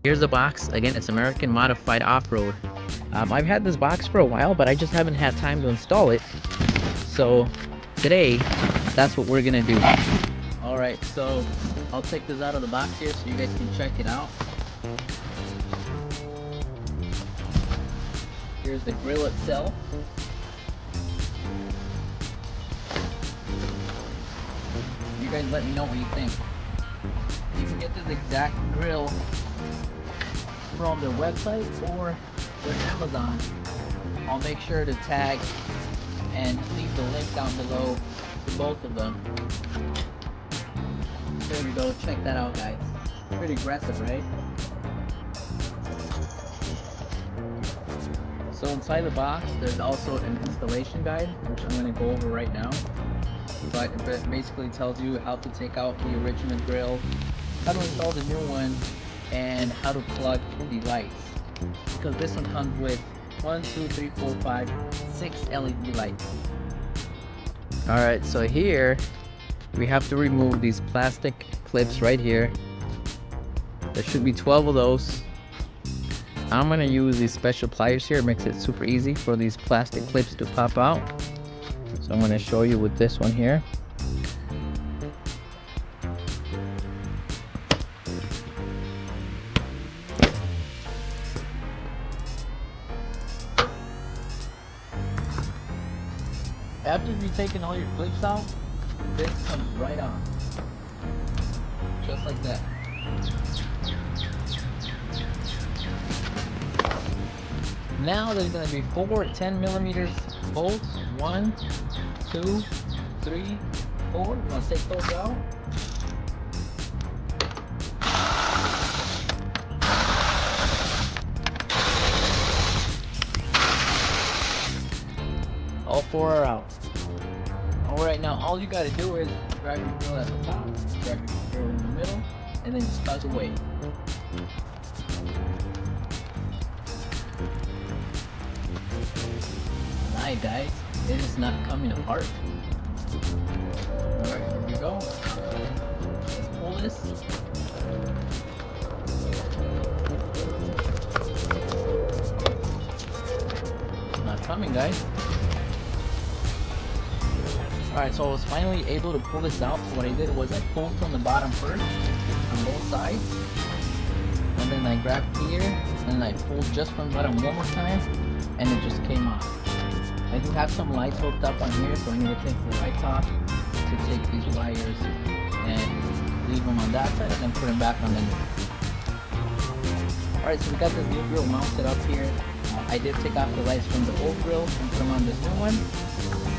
here's the box. Again, it's American Modified Off-Road. I've had this box for a while, but I just haven't had time to install it. So today, that's what we're gonna do. Alright, so I'll take this out of the box here so you guys can check it out. Here's the grill itself. You guys let me know what you think. You can get this exact grill from their website or their Amazon. I'll make sure to tag and leave the link down below to both of them. There we go, check that out guys. Pretty aggressive, right? So inside the box there's also an installation guide, which I'm going to go over right now. But it basically tells you how to take out the original grill, how to install the new one, and how to plug the lights. Because this one comes with 1, 2, 3, 4, 5, 6 LED lights. Alright, so here we have to remove these plastic clips right here. There should be 12 of those. I'm going to use these special pliers here. It makes it super easy for these plastic clips to pop out. So I'm going to show you with this one here. After you've taken all your clips out, this comes right on. Just like that. Now there's going to be 4 10mm bolts. 1, 2, 3, 4. We're going to take those out. All 4 are out. Alright, now all you got to do is grab your grill at the top, grab your grill in the middle, and then just cut away. Alright guys, it is not coming apart. Alright, here we go. Let's pull this. It's not coming guys. Alright, so I was finally able to pull this out. So what I did was I pulled from the bottom first, on both sides. And then I grabbed here, and I pulled just from the bottom one more time, and it just came off. I do have some lights hooked up on here, so I'm going to take the lights off to take these wires and leave them on that side and then put them back on the new. Alright, so we got this new grill mounted up here. I did take off the lights from the old grill and put them on this new one.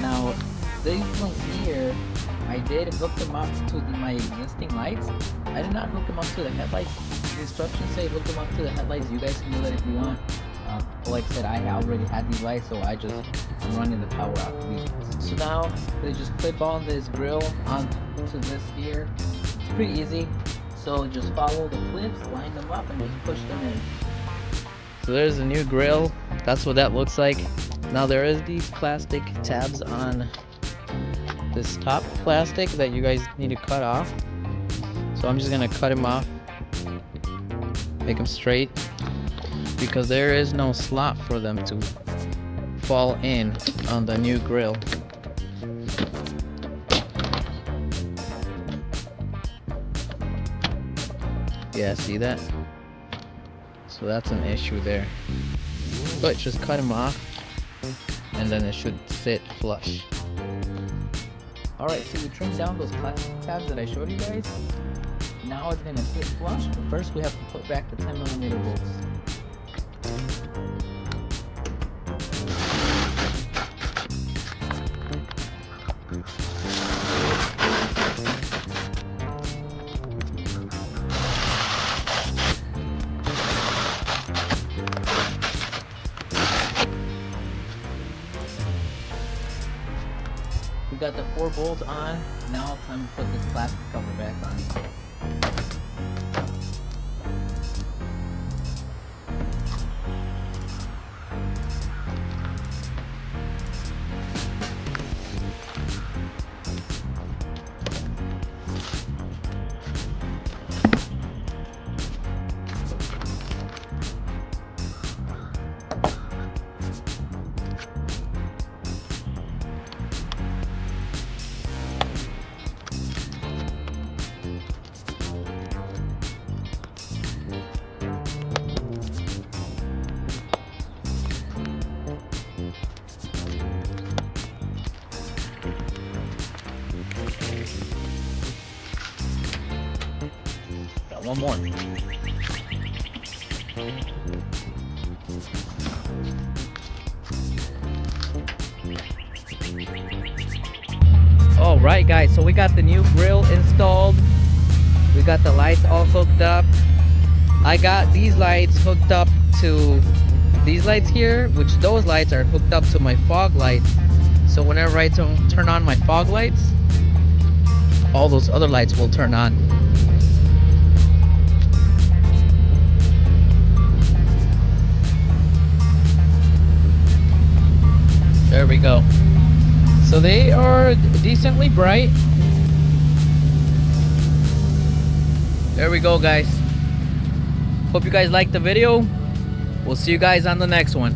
Now, these ones here, I did hook them up to my existing lights. I did not hook them up to the headlights. The instructions say hook them up to the headlights. You guys can do that if you want. Like I said, I already had these lights, so I'm running the power out of these ones. So now they just clip on this grill onto this here. It's pretty easy. So just follow the clips, line them up, and just push them in. So there's the new grill. That's what that looks like. Now there is these plastic tabs on this top plastic that you guys need to cut off. So I'm just gonna cut them off, make them straight, because there is no slot for them to fall in on the new grill. Yeah, see that? So that's an issue there. But just cut them off and then it should sit flush. Alright, so we trimmed down those plastic tabs that I showed you guys. Now it's gonna sit flush, but first we have to put back the 10mm bolts. We got the 4 bolts on. Now it's time to put this plastic cover back on. one more. All right, guys, so we got the new grill installed. We got the lights all hooked up. I got these lights hooked up to these lights here, which those lights are hooked up to my fog lights. So whenever I turn on my fog lights, all those other lights will turn on. There we go. So they are decently bright. There we go, guys. Hope you guys liked the video. We'll see you guys on the next one.